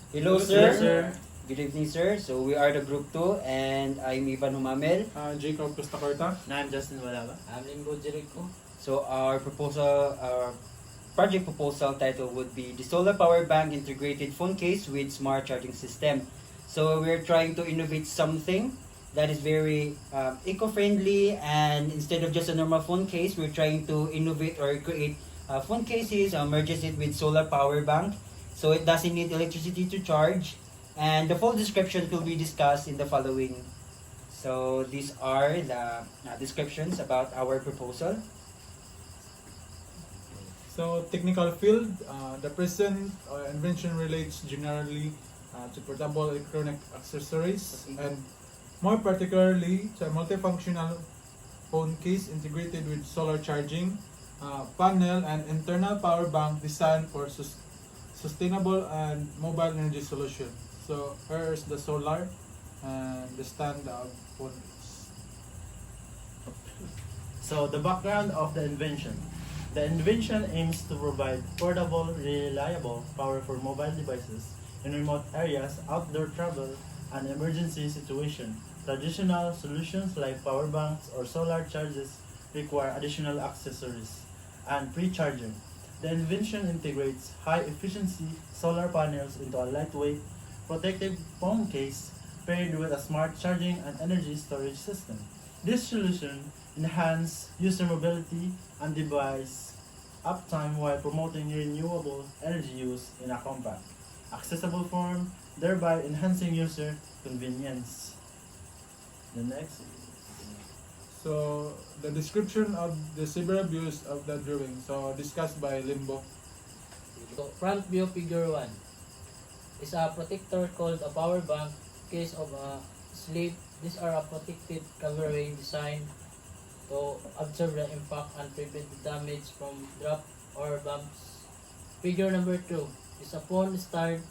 Hello, Hello, sir. Good evening, sir. So we are the group 2 and I'm Ivan Humamel. Jacob Costacorta. I'm Justin Walaba. I'm Limbo Jericho. So our project proposal title would be the solar power bank integrated phone case with smart charging system. So we're trying to innovate something that is very eco-friendly, and instead of just a normal phone case, we're trying to innovate or create phone cases, merges it with solar power bank, so it doesn't need electricity to charge. And the full description will be discussed in the following. So these are the descriptions about our proposal. So, technical field, the present invention relates generally to portable electronic accessories and more particularly to a multifunctional phone case integrated with solar charging panel and internal power bank designed for sustainable and mobile energy solution. So, here is the solar and the stand of phone case. So the background of the invention. The invention aims to provide portable, reliable power for mobile devices in remote areas, outdoor travel, and emergency situation. Traditional solutions like power banks or solar chargers require additional accessories and pre-charging. The invention integrates high-efficiency solar panels into a lightweight, protective phone case paired with a smart charging and energy storage system. This solution enhances user mobility and device uptime while promoting renewable energy use in a compact, accessible form, thereby enhancing user convenience. The next. So, the description of the several views of the drawing, so discussed by Limbo. So, front view figure 1 is a protector called a power bank. Case of a sleeve, these are a protective covering designed to absorb the impact and prevent the damage from drop or bumps. Figure number 2 is a phone stand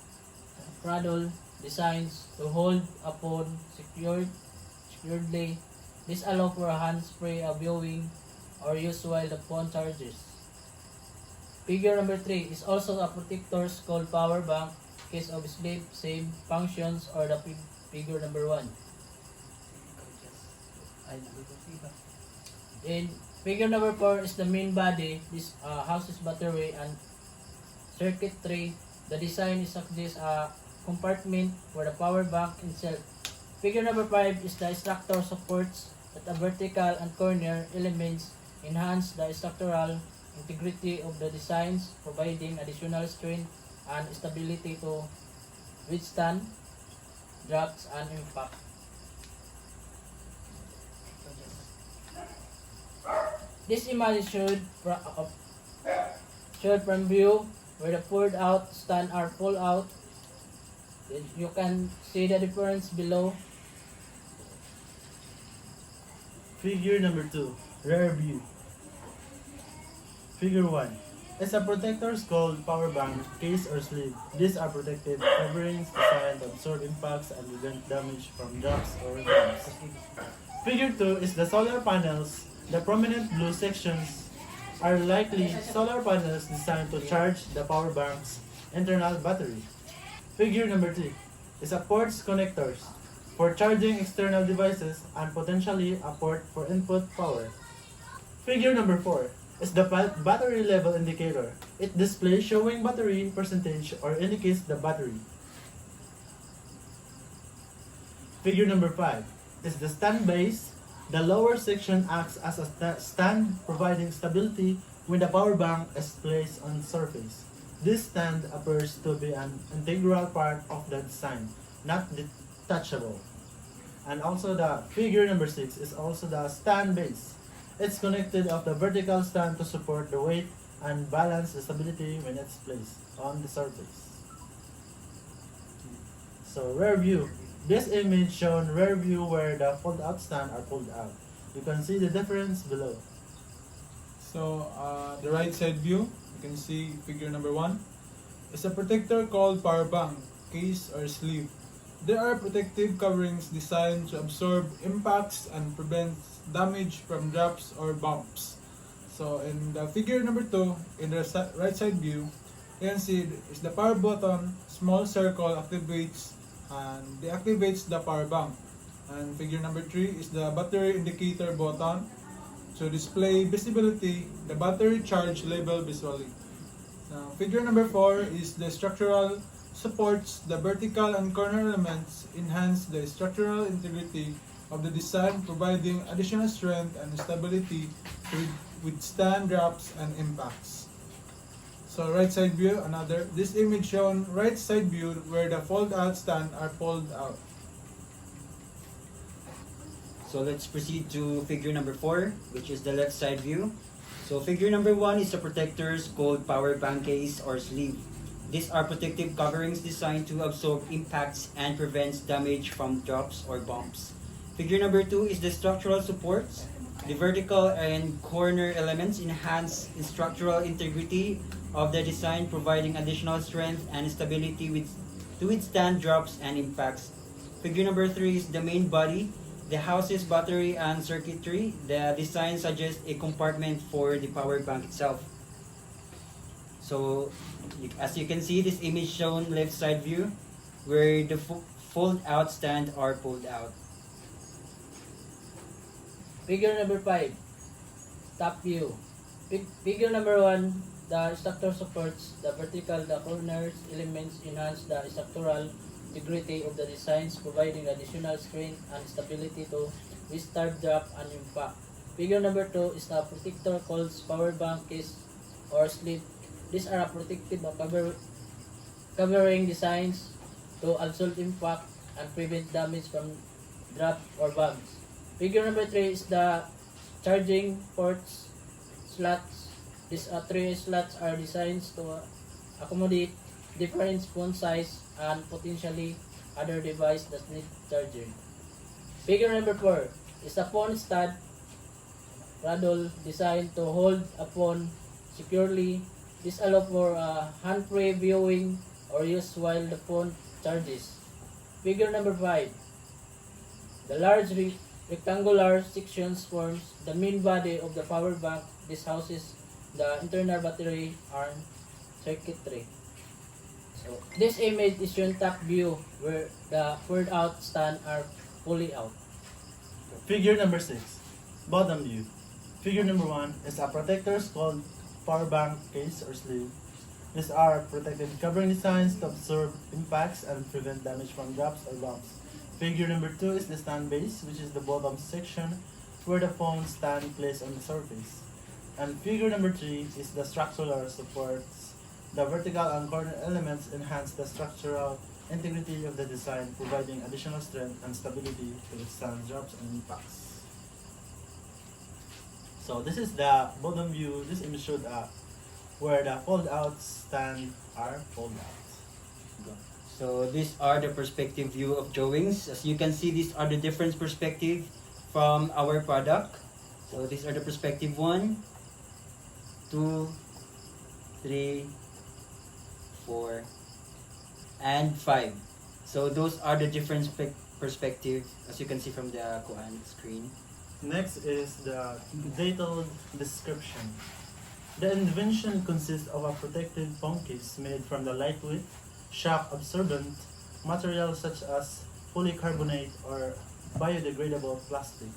cradle designs to hold a phone securely. This allows for a hands-free viewing or use while the phone charges. Figure number 3 is also a protector called power bank. Case of sleep, same functions or the figure number 1. In figure number 4 is the main body. This houses battery and circuitry. The design is this compartment for the power bank itself. Figure number 5 is the structure supports that the vertical and corner elements enhance the structural integrity of the designs, providing additional strength and stability to withstand drops and impact. This image showed from view where the poured out stand are pulled out. You can see the difference below. Figure number 2, rear view. Figure 1 is a protectors called power bank, case or sleeve. These are protective coverings designed to absorb impacts and prevent damage from drops or bumps. Figure 2 is the solar panels. The prominent blue sections are likely solar panels designed to charge the power bank's internal battery. Figure number 3 is a ports connectors for charging external devices and potentially a port for input power. Figure number 4 is the battery level indicator. It displays showing battery percentage or indicates the battery. Figure number 5 is the stand base. The lower section acts as a stand providing stability when the power bank is placed on the surface. This stand appears to be an integral part of the design, not detachable. And also the figure number 6 is also the stand base. It's connected of the vertical stand to support the weight and balance the stability when it's placed on the surface. So rear view. This image shown rear view where the fold out stand are pulled out. You can see the difference below. So, the right side view, you can see figure number 1 is a protector called power bank, case or sleeve. There are protective coverings designed to absorb impacts and prevent damage from drops or bumps. So in the figure number 2, in the right side view, You can see is the power button, small circle activates and deactivates the power bank. And figure number 3 is the battery indicator button to display visibility, the battery charge level visually. Now, figure number 4 is the structural supports, the vertical and corner elements enhance the structural integrity of the design, providing additional strength and stability to withstand drops and impacts. So right side view, this image shown right side view where the fold out stand are pulled out. So let's proceed to figure number 4, which is the left side view. So figure number 1 is the protectors called power bank case or sleeve. These are protective coverings designed to absorb impacts and prevents damage from drops or bumps. Figure number 2 is the structural supports. The vertical and corner elements enhance structural integrity of the design, providing additional strength and stability to withstand drops and impacts. Figure number 3 is the main body. The house's battery and circuitry. The design suggests a compartment for the power bank itself. So, as you can see, this image shown left side view, where the fold out stand are pulled out. Figure number 5, top view. Figure number 1, the structure supports the vertical, the corners elements enhance the structural integrity of the designs, providing additional strength and stability to withstand drop and impact. Figure number 2 is the protector called power bank case or sleeve. These are a protective covering designs to absorb impact and prevent damage from drop or bugs. Figure number 3 is the charging ports slots. These 3 slots are designed to accommodate different phone size and potentially other device that need charging. Figure number 4 is a phone stand straddle designed to hold a phone securely. This allows for hand-free viewing or use while the phone charges. Figure number 5. The large rectangular sections forms the main body of the power bank. This houses the internal battery and circuitry. So this image is shown top view where the fold out stand are fully out. Figure number 6, bottom view. Figure number 1 is a protectors called power bank case or sleeve. These are protective covering designs to absorb impacts and prevent damage from drops or bumps. Figure number 2 is the stand base, which is the bottom section where the phone stand placed on the surface. And figure number 3 is the structural supports. The vertical and corner elements enhance the structural integrity of the design, providing additional strength and stability to withstand drops and impacts. So this is the bottom view. This image showed where the fold-out stand are fold out. So these are the perspective view of drawings. As you can see, these are the different perspective from our product. So these are the perspective 1, 2, 3, 4, and 5. So those are the different perspective as you can see from the screen. Next is the detailed description. The invention consists of a protective phone case made from the lightweight, shock-absorbent material such as polycarbonate or biodegradable plastic.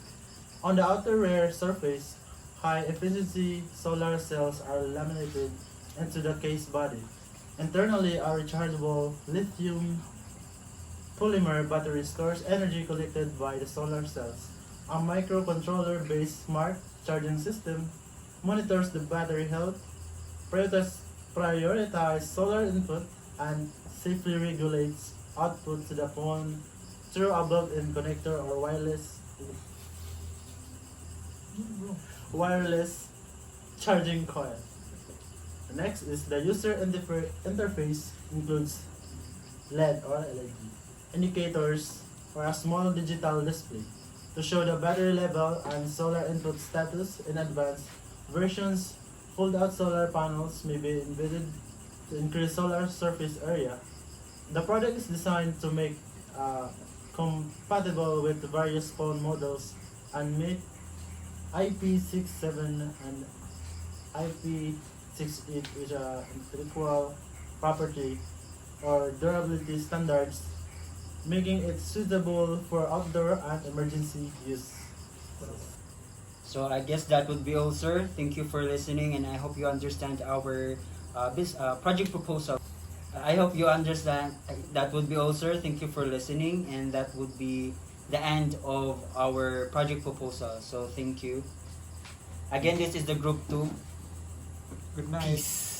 On the outer rear surface, high-efficiency solar cells are laminated into the case body. Internally, a rechargeable lithium polymer battery stores energy collected by the solar cells. A microcontroller-based smart charging system monitors the battery health, prioritize solar input, and safely regulates output to the phone through a built-in connector or wireless charging coil. Next is the user interface includes LED or LED indicators or a small digital display to show the battery level and solar input status. In advanced versions, fold-out solar panels may be embedded to increase solar surface area. The product is designed to make compatible with various phone models and meet IP67 and IP68, which are intellectual property or durability standards, making it suitable for outdoor and emergency use. So I guess that would be all, sir. Thank you for listening, and I hope you understand our project proposal. I hope you understand. That would be all, sir. Thank you for listening, and that would be the end of our project proposal. So thank you. Again, this is the group 2. Good night. Peace.